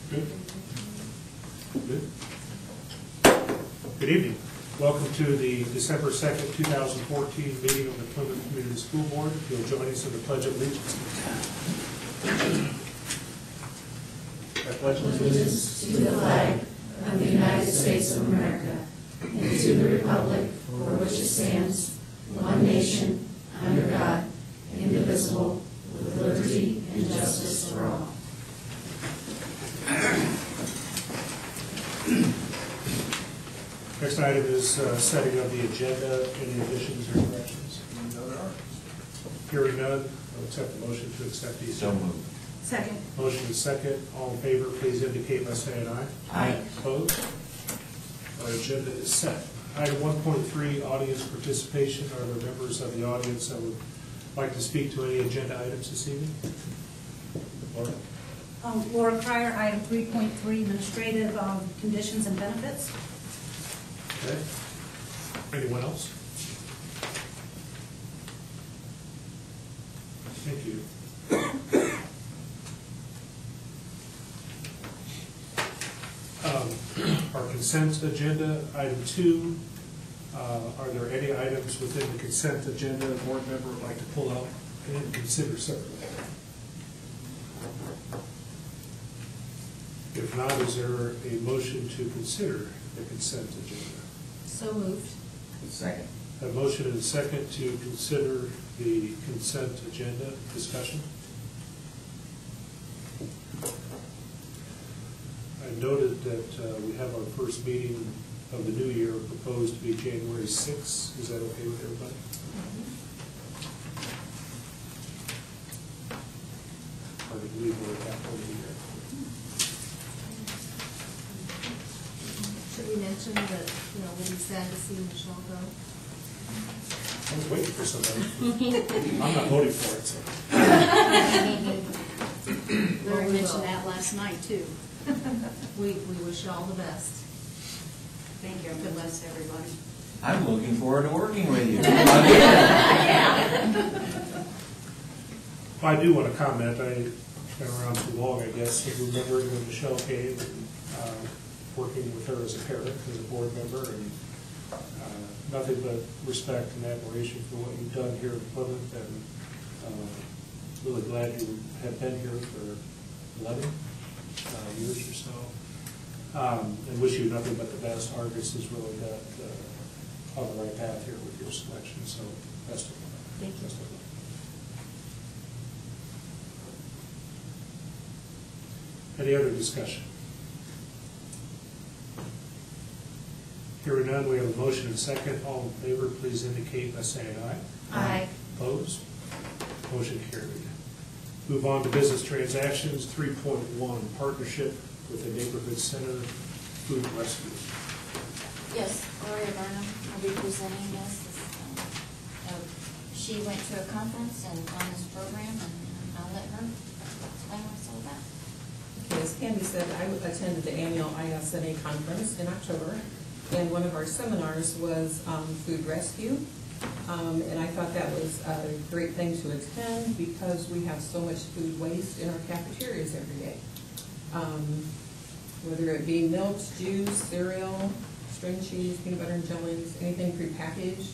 Good. Good. Good evening. Welcome to the December 2nd, 2014 meeting of the Plymouth Community School Board. If you'll join us in the Pledge of Allegiance. I pledge allegiance to the flag of the United States of America and to the republic for which it stands, one nation, under God, indivisible, with liberty and justice for all. Next item is setting of the agenda. Any additions or corrections? No, there are. Hearing none, I'll accept the motion to accept the So agenda. moved. Second. Motion is second. All in favor, please indicate by saying aye. Aye. Opposed? Our agenda is set. Item 1.3, audience participation. Are there members of the audience that would like to speak to any agenda items this evening? Laura? Laura Cryer, item 3.3, administrative conditions and benefits. Okay. Anyone else? Thank you. Our consent agenda, item 2. Are there any items within the consent agenda a board member would like to pull out and consider separately? If not, is there a motion to consider the consent agenda? So moved. Second. A motion and a second to consider the consent agenda. Discussion. I noted that we have our first meeting of the new year proposed to be January 6th. Is that okay with everybody? I believe we're at that point of the year. Should we mention that, we'll be sad to see Michelle go? I was waiting for somebody. I'm not voting for it, so. Larry mentioned that last night, too. We wish you all the best. Thank you. God bless everybody. I'm looking forward to working with you. I do want to comment. I've been around too long, I guess. I remember when Michelle came and working with her as a parent, as a board member, and nothing but respect and admiration for what you've done here in Plymouth, and really glad you have been here for 11 years or so. And wish you nothing but the best. Argus has really got on the right path here with your selection, so best of luck. Thank you. Best of luck. Any other discussion? Hearing none, we have a motion and a second. All in favor, please indicate by saying aye. Aye. Opposed? Motion carried. Move on to business transactions. 3.1, partnership with the Neighborhood Center Food Rescue. Yes, Gloria Burnham will be presenting this. She went to a conference and on this program, and I'll let her explain what it's all about. Okay, as Candy said, I attended the annual ISNA conference in October, and one of our seminars was food rescue. And I thought that was a great thing to attend because we have so much food waste in our cafeterias every day. Whether it be milks, juice, cereal, string cheese, peanut butter and jellies, anything prepackaged.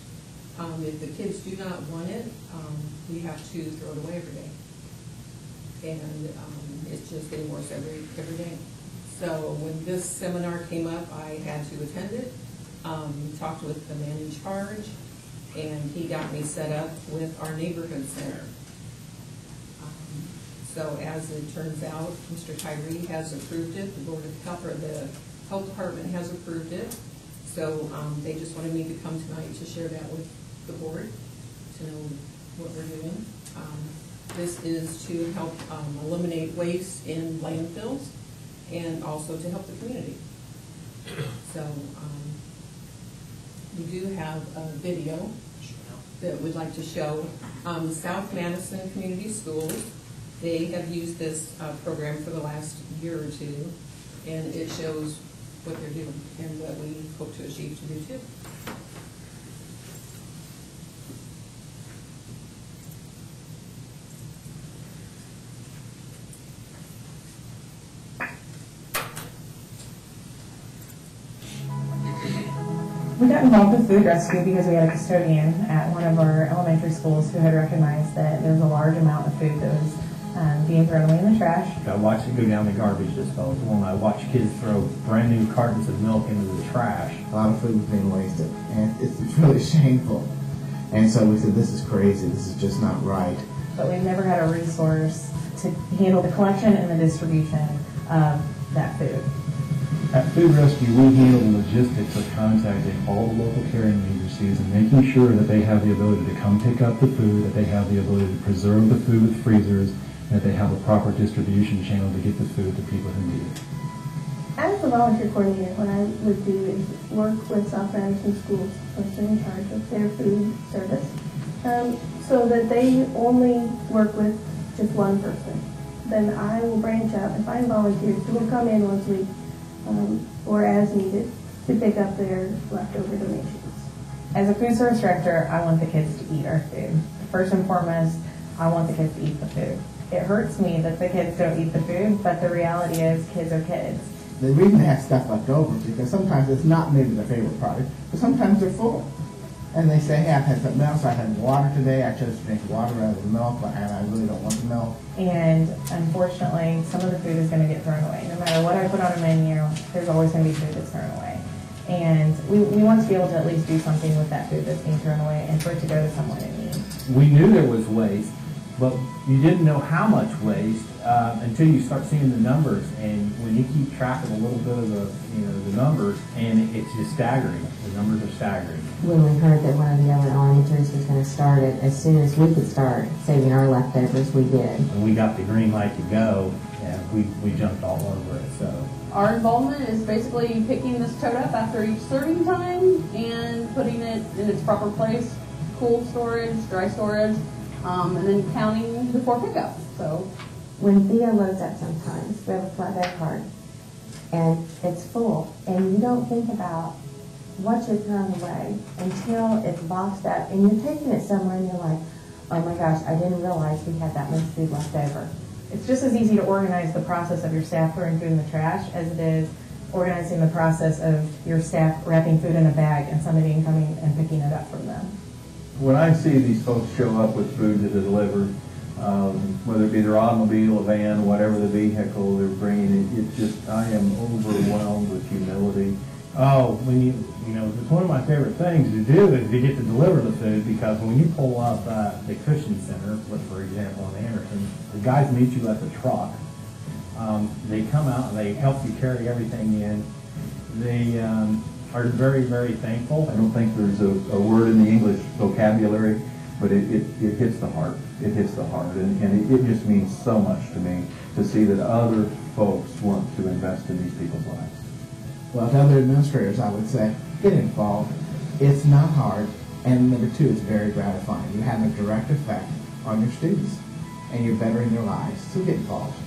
If the kids do not want it, we have to throw it away every day. And it's just getting worse every day. So when this seminar came up, I had to attend it, talked with the man in charge, and he got me set up with our neighborhood center. So as it turns out, Mr. Tyree has approved it, the Board of Health, or the Health Department has approved it. So they just wanted me to come tonight to share that with the board, to know what we're doing. This is to help eliminate waste in landfills and also to help the community. So we do have a video that we'd like to show. South Madison Community Schools, they have used this program for the last year or two, and it shows what they're doing and what we hope to achieve to do too. got involved with food rescue because we had a custodian at one of our elementary schools who had recognized that there was a large amount of food that was being thrown away in the trash. I watched it go down the garbage disposal, and I watched kids throw brand new cartons of milk into the trash. A lot of food was being wasted, and it's really shameful. And so we said, this is crazy, this is just not right. But we've never had a resource to handle the collection and the distribution of that food. At Food Rescue, we handle the logistics of contacting all the local caring agencies and making sure that they have the ability to come pick up the food, that they have the ability to preserve the food with freezers, and that they have a proper distribution channel to get the food to people who need it. As a volunteer coordinator, what I would do is work with South Anderson schools, person in charge of their food service, so that they only work with just one person. Then I will branch out and find volunteers who will come in once a week or as needed to pick up their leftover donations. As a food service director, I want the kids to eat our food. First and foremost, I want the kids to eat the food. It hurts me that the kids don't eat the food, but the reality is kids are kids. The reason they have stuff left over is because sometimes it's not maybe their favorite product, but sometimes they're full. And they say, hey, I've had something else, I had water today, I chose to drink water rather than milk, and I really don't want the milk. And unfortunately, some of the food is going to get thrown away. No matter what I put on a menu, there's always going to be food that's thrown away. And we want to be able to at least do something with that food that's being thrown away and for it to go to someone in need. We knew there was waste, but you didn't know how much waste until you start seeing the numbers. And when you keep track of a little bit of the numbers, and it's just staggering. The numbers are staggering. When we heard that one of the other elementaries was going to start it, as soon as we could start saving our leftovers, we did. When we got the green light to go, yeah, we jumped all over it. So our involvement is basically picking this tote up after each serving time and putting it in its proper place, cold storage, dry storage, and then counting before pickup. So when Theo loads up sometimes, we have a flatbed cart, and it's full, and you don't think about what you're throwing away until it's boxed up, and you're taking it somewhere, and you're like, oh my gosh, I didn't realize we had that much food left over. It's just as easy to organize the process of your staff throwing food in the trash as it is organizing the process of your staff wrapping food in a bag and somebody coming and picking it up from them. when I see these folks show up with food to deliver, whether it be their automobile, a van, whatever the vehicle they're bringing, it's just, I am overwhelmed with humility. Oh, when you know, it's one of my favorite things to do is to get to deliver the food, because when you pull up the Christian Center, for example, in Anderson, the guys meet you at the truck. They come out and they help you carry everything in. They are very, very thankful. I don't think there's a word in the English vocabulary, but it hits the heart. It hits the heart, and it just means so much to me to see that other folks want to invest in these people's lives. Well, to other administrators, I would say, get involved. It's not hard, and number two, it's very gratifying. You have a direct effect on your students, and you're bettering their lives, so get involved.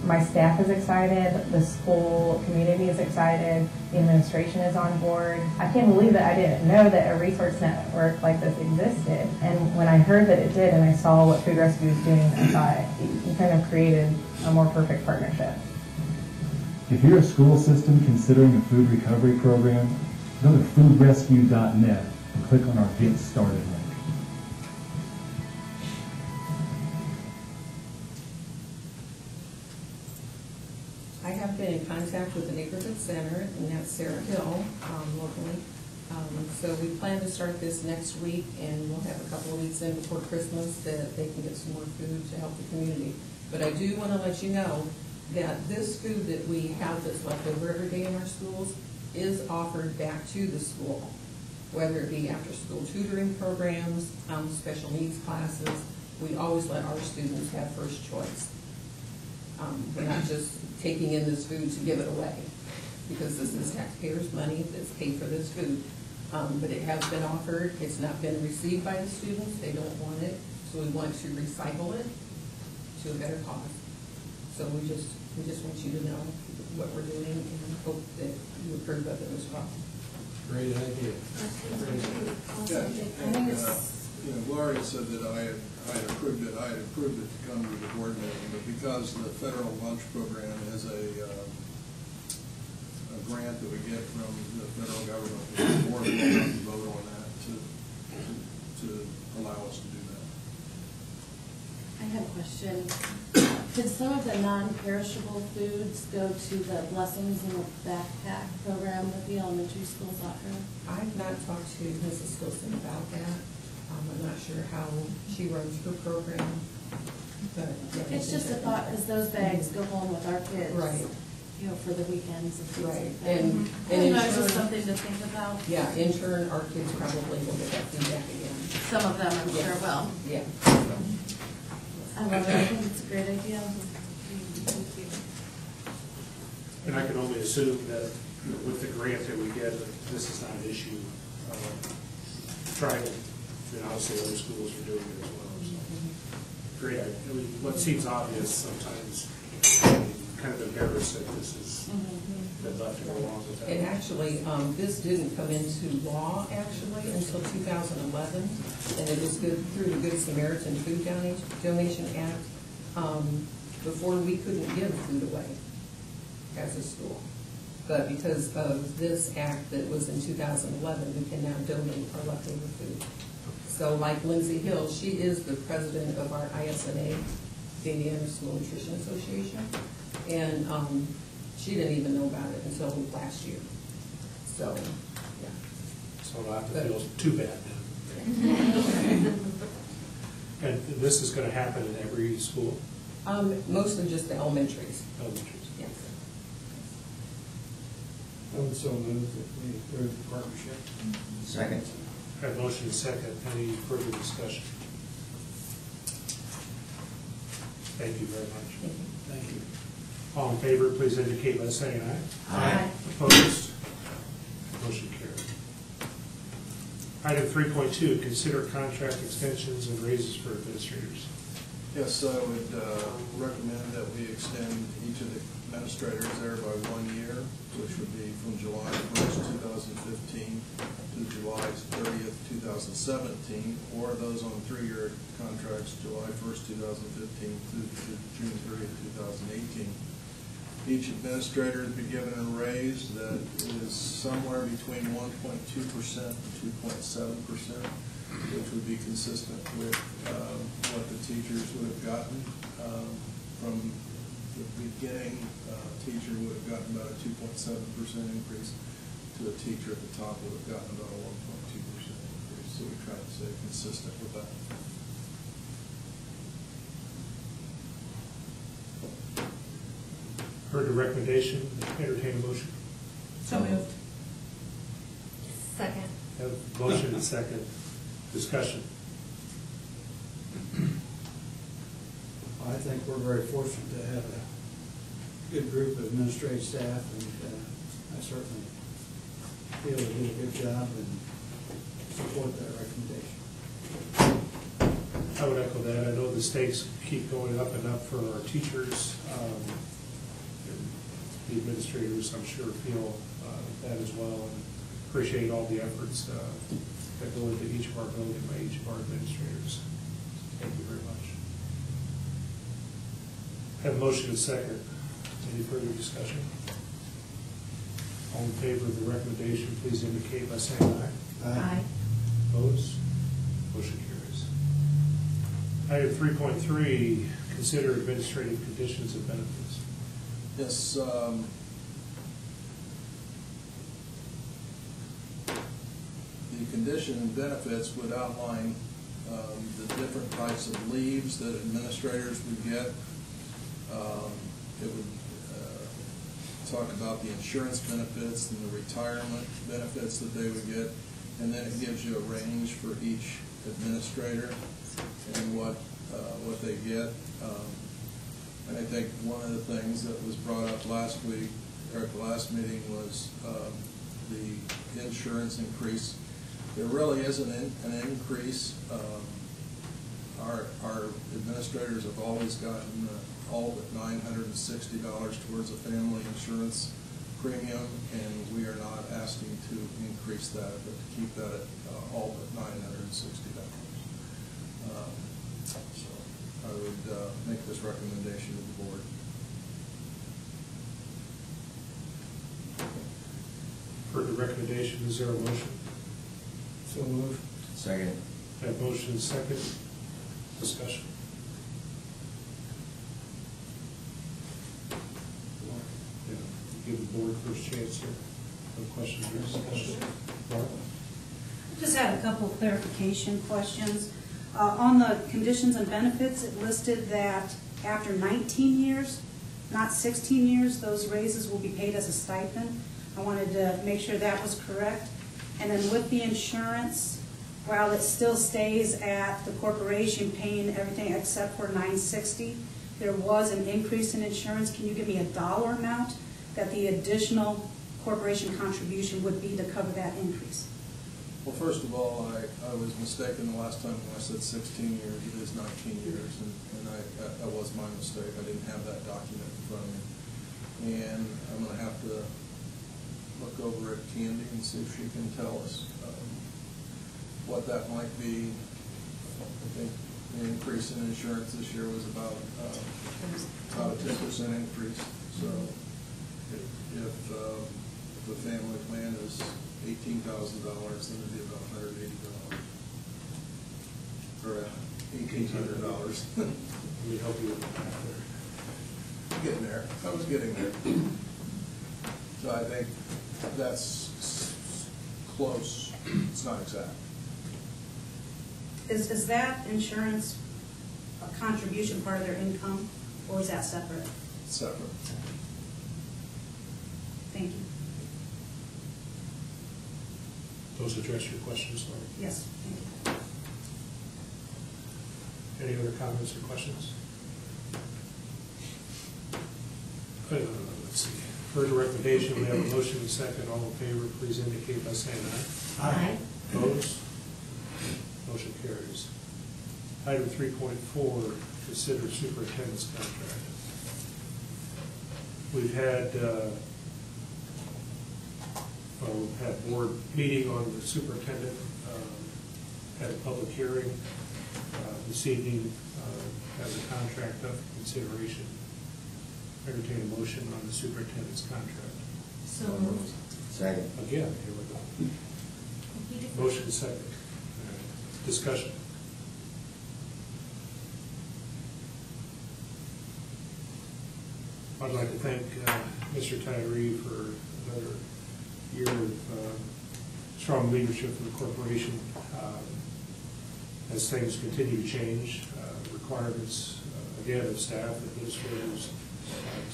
My staff is excited, the school community is excited, the administration is on board. I can't believe that I didn't know that a resource network like this existed. And when I heard that it did and I saw what Food Rescue was doing, I thought you kind of created a more perfect partnership. If you're a school system considering a food recovery program, go to foodrescue.net and click on our Get Started link. I have been in contact with the Neighborhood Center, and that's Sarah Hill, locally. So we plan to start this next week, and we'll have a couple of weeks in before Christmas that they can get some more food to help the community. But I do want to let you know that this food that we have that's left over every day in our schools is offered back to the school, whether it be after-school tutoring programs, special needs classes. We always let our students have first choice. We're not just taking in this food to give it away, because this is taxpayers' money that's paid for this food. But it has been offered. It's not been received by the students. They don't want it, so we want to recycle it to a better cause. So we just want you to know what we're doing and hope that you approve of it as well. Great idea. Yeah, and Gloria said that I had approved it. I had approved it to come to the board meeting, but because the federal lunch program is a grant that we get from the federal government. The board will have to vote on that to allow us to do that. I have a question. Could some of the non-perishable foods go to the Blessings in the Backpack program that the elementary schools offer? I've not talked to Mrs. Wilson about that. I'm not sure how she runs her program, but. Yeah, It's just a thought, because those bags go home with our kids. Right. You know, for the weekends and things Right, like that. and You know, it's in just turn- something to think about. Yeah, in turn, our kids probably will get that feedback again. Some of them, I'm Yeah. sure will. Yeah. I love it, I think it's a great idea. Thank you. And I can only assume that, you know, with the grant that we get, that this is not an issue. Trying, and obviously other schools are doing it as well, so. Great idea. I mean, what seems obvious sometimes, kind of embarrassed that this is, been left to go along with that. And actually, this didn't come into law actually until 2011, and it was good through the Good Samaritan Food Donation Act. Before we couldn't give food away as a school. But because of this act that was in 2011, we can now donate our leftover food. So like Lindsay Hill, she is the president of our ISNA, the Indiana School Nutrition Association, and she didn't even know about it until last year. So, yeah. So I have to feel too bad then. And this is gonna happen in every school? Mostly just the elementaries. Elementaries. Yes. I would so move that we approve the partnership. Second. Have motion and second. Any further discussion? Thank you very much. Thank you. All in favor, please indicate by saying aye. Aye. Opposed? Motion carried. Item 3.2, consider contract extensions and raises for administrators. Yes, I would recommend that we extend each of the administrators there by 1 year, which would be from July 1st, 2015 to July 30th, 2017, or those on 3-year contracts, July 1st, 2015 to June 30th, 2018. Each administrator would be given a raise that is somewhere between 1.2% and 2.7%. Which would be consistent with what the teachers would have gotten from the beginning. Teacher would have gotten about a 2.7% increase. To a teacher at the top would have gotten about a 1.2% increase. So we try to stay consistent with that. Heard the recommendation, entertain a motion. So moved. Second. Have motion and second. Discussion. I think we're very fortunate to have a good group of administrative staff, and I certainly feel they did a good job and support that recommendation. I would echo that. I know the stakes keep going up and up for our teachers. And the administrators, I'm sure, feel that as well, and appreciate all the efforts that go into each of our buildings by each of our administrators. Thank you very much. Have a motion and second. Any further discussion? All in favor of the recommendation, please indicate by saying aye. Aye. Opposed? Motion carries. Item 3.3, consider administrative conditions and benefits. Yes, the condition and benefits would outline the different types of leaves that administrators would get. It would talk about the insurance benefits and the retirement benefits that they would get, and then it gives you a range for each administrator and what they get. And I think one of the things that was brought up last week, or at the last meeting, was the insurance increase. There really isn't an increase. Our administrators have always gotten all but $960 towards a family insurance premium, and we are not asking to increase that, but to keep that at all but $960. So I would make this recommendation to the board. Heard the recommendation, is there a motion? So moved. Second. Have motion second, discussion. Yeah, give the board first chance here. No questions or discussion? Mark? Just had a couple of clarification questions. On the conditions and benefits, it listed that after 19 years, not 16 years, those raises will be paid as a stipend. I wanted to make sure that was correct. And then with the insurance, while it still stays at the corporation paying everything except for $960, there was an increase in insurance. Can you give me a dollar amount that the additional corporation contribution would be to cover that increase? Well, first of all, I was mistaken the last time when I said 16 years. It is 19 years, and that was my mistake. I didn't have that document in front of me. And I'm going to have to look over at Candy and see if she can tell us what that might be. I think the increase in insurance this year was about a 10% increase. So if the family plan is $18,000, then it'd be about $180. Or $1,800. Let me help you with that there. Getting there. I was getting there. So I think that's close. It's not exact. Is that insurance a contribution part of their income, or is that separate? Separate. Thank you. Those address your questions, Lauren? Yes, thank you. Any other comments or questions? Let's see. Heard the recommendation, we have a motion and second. All in favor, please indicate by saying aye. Aye. Opposed? Motion carries. Item 3.4, consider superintendent's contract. We've had board meeting on the superintendent, had a public hearing this evening, as a contract of consideration. Entertain a motion on the superintendent's contract. So moved. Second. Again, here we go. Motion second. Discussion. I'd like to thank Mr. Tyree for another year of strong leadership for the corporation. As things continue to change, requirements, again, of staff, administrators,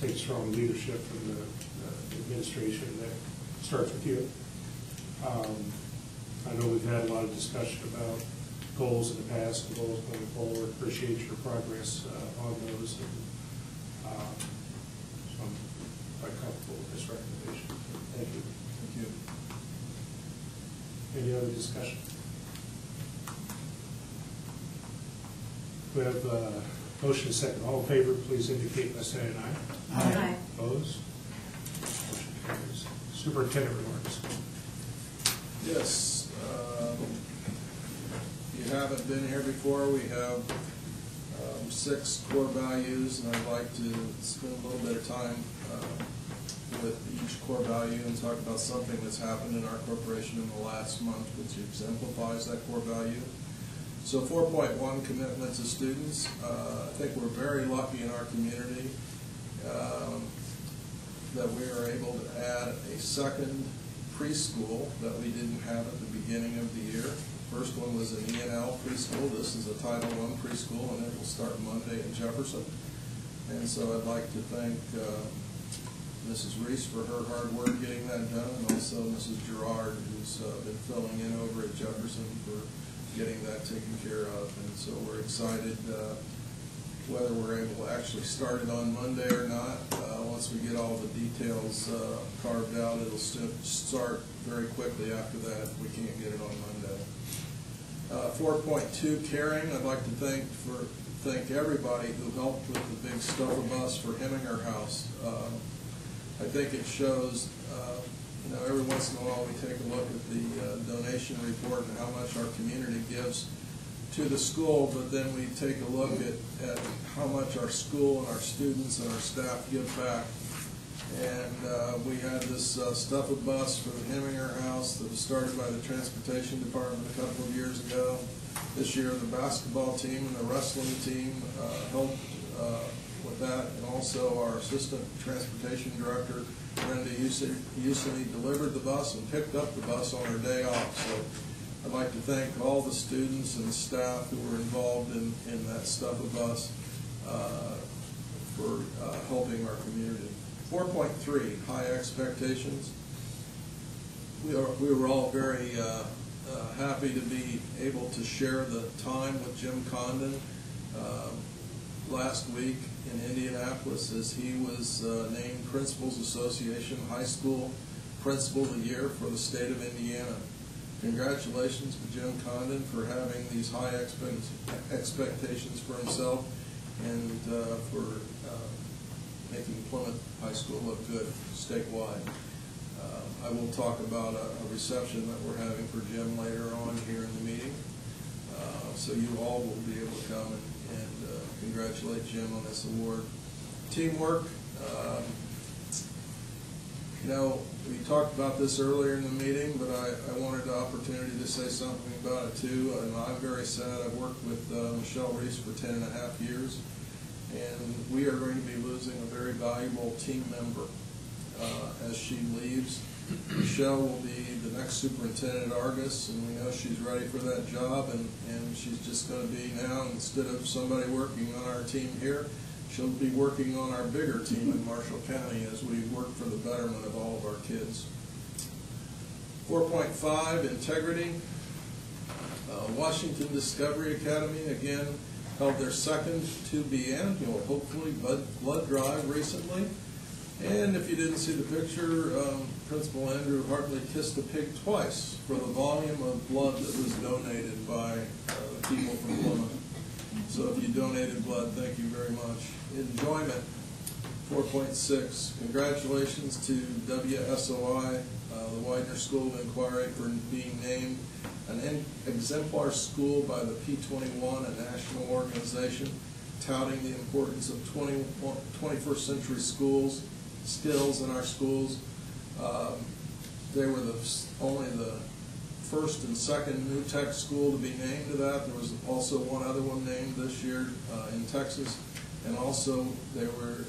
take strong leadership from the administration. That starts with you. I know we've had a lot of discussion about goals in the past and goals going forward. Appreciate your progress on those. And, so I'm quite comfortable with this recommendation. Thank you. Thank you. Any other discussion? We have motion second. All in favor, please indicate by saying aye. Aye. Opposed? Motion carries. Superintendent remarks. Yes. If you haven't been here before, we have 6 core values, and I'd like to spend a little bit of time with each core value and talk about something that's happened in our corporation in the last month which exemplifies that core value. So 4.1, commitment to students. I think we're very lucky in our community that we are able to add a second preschool that we didn't have at the beginning of the year. First one was an E&L preschool. This is a Title I preschool, and it will start Monday in Jefferson. And so I'd like to thank Mrs. Reese for her hard work getting that done, and also Mrs. Gerard, who's been filling in over at Jefferson for getting that taken care of. And so we're excited whether we're able to actually start it on Monday or not. Once we get all the details carved out, it'll start very quickly after that if we can't get it on Monday. 4.2, caring. I'd like to thank everybody who helped with the big Stove of Us for Heminger House. I think it shows, every once in a while we take a look at the donation report and how much our community gives to the school, but then we take a look at how much our school and our students and our staff give back And we had this stuffed bus for the Heminger House that was started by the Transportation Department a couple of years ago. This year, the basketball team and the wrestling team helped with that, and also our Assistant Transportation Director, Brenda Usini, delivered the bus and picked up the bus on her day off. So I'd like to thank all the students and staff who were involved in that stuffed bus for helping our community. 4.3, high expectations. We were all very happy to be able to share the time with Jim Condon last week in Indianapolis as he was named Principals Association High School Principal of the Year for the state of Indiana. Congratulations to Jim Condon for having these high expectations for himself and for making Plymouth High School look good statewide. I will talk about a reception that we're having for Jim later on here in the meeting. So you all will be able to come and congratulate Jim on this award. Teamwork. You know, we talked about this earlier in the meeting, but I wanted the opportunity to say something about it too. And I'm very sad. I've worked with Michelle Reese for 10.5 years. And we are going to be losing a very valuable team member as she leaves. Michelle will be the next superintendent at Argus, and we know she's ready for that job, and she's just going to be now, instead of somebody working on our team here, she'll be working on our bigger team in Marshall County as we work for the betterment of all of our kids. 4.5, integrity. Washington Discovery Academy, again, held their second to-be annual, hopefully, blood drive recently. And if you didn't see the picture, Principal Andrew Hartley kissed a pig twice for the volume of blood that was donated by the people from Plymouth. So if you donated blood, thank you very much. Enjoyment, 4.6. Congratulations to WSOI, the Widener School of Inquiry, for being named an exemplar school by the P21, a national organization touting the importance of 21st century skills in our schools. They were only the first and second New Tech school to be named to that. There was also one other one named this year in Texas, and also they were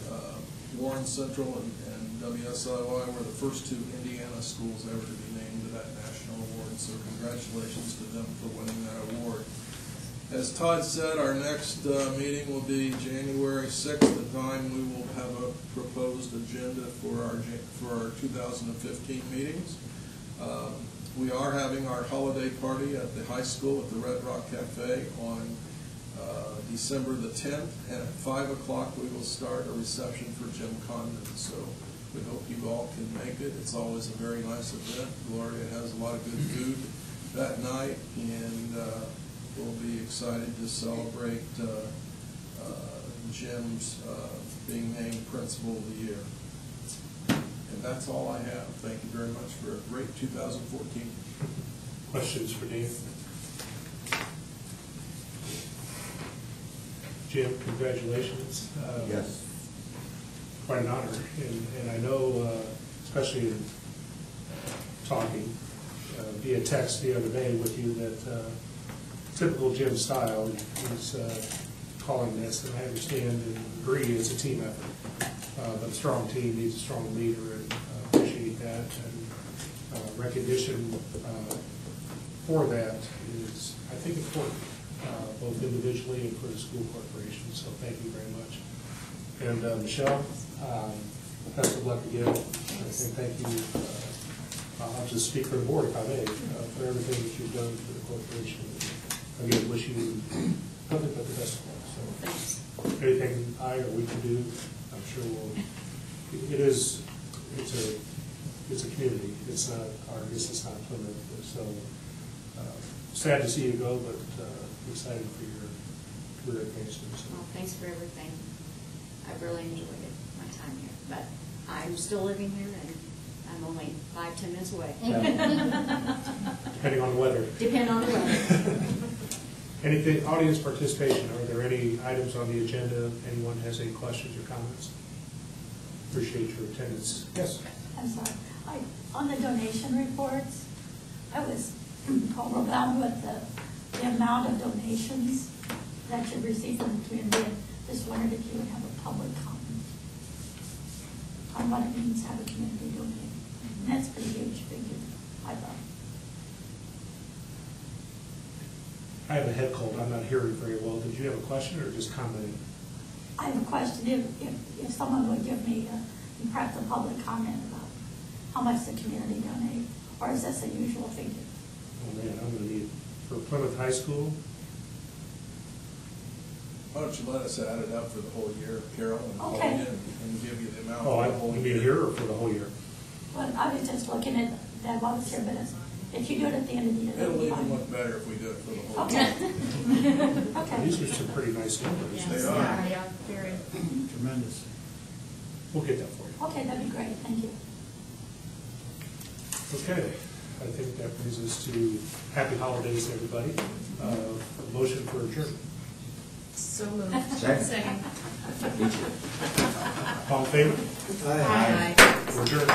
Warren Central and WSIY were the first two Indiana schools ever to be named to that national award. So congratulations to them for winning that award. As Todd said, our next meeting will be January 6th. At the time we will have a proposed agenda for our 2015 meetings. We are having our holiday party at the high school at the Red Rock Cafe on December the 10th, and at 5 o'clock we will start a reception for Jim Condon. So we hope you all can make it. It's always a very nice event. Gloria has a lot of good food that night, and we'll be excited to celebrate Jim's being named Principal of the Year. And that's all I have. Thank you very much for a great 2014. Questions for Dave? Jim, congratulations. Yes. Quite an honor. And I know, especially in talking via text the other day with you, that typical Jim style, he's calling this, and I understand and agree it's a team effort. But a strong team needs a strong leader, and appreciate that. And recognition for that is, I think, important, both individually and for the school corporation. So thank you very much. And Michelle, best of luck again. I think thank you. I'll just speak for the board, if I may, for everything that you've done for the corporation. Again, wish you nothing but the best of luck. So anything I or we can do, I'm sure we'll. It's a community. It's not Argus. It's not Plymouth. So sad to see you go, but excited for your career advancement. So. Well, thanks for everything. I've really enjoyed it, my time here. But I'm still living here, and I'm only 5-10 minutes away. Depending on the weather. Depending on the weather. Anything, audience participation, are there any items on the agenda? Anyone has any questions or comments? appreciate your attendance. Yes? I'm sorry. On the donation reports, I was overwhelmed with the amount of donations that you've received from the community, and just wondered if you would have a public comment on what it means to have a community donate. And that's a pretty huge figure, I thought. I have a head cold. I'm not hearing very well. Did you have a question or just commenting? I have a question. If someone would give me perhaps a public comment about how much the community donate, or is this a usual figure? Oh man, I'm gonna need, for Plymouth High School, Why don't you let us add it up for the whole year, Carol, and call Okay. you and give you the amount. oh, for I the whole mean year. here or for the whole year? Well, I was just looking at that while I was here, but if you do it at the end of the year, It'll that'd be even fine. look better if we do it for the whole Okay. year. Okay. These are some pretty nice numbers. They are. Yeah, very. Tremendous. We'll get that for you. Okay, that'd be great. Thank you. Okay, I think that brings us to happy holidays, everybody. Motion for adjournment. So moved. Second. All in favor? Aye. We're adjourned.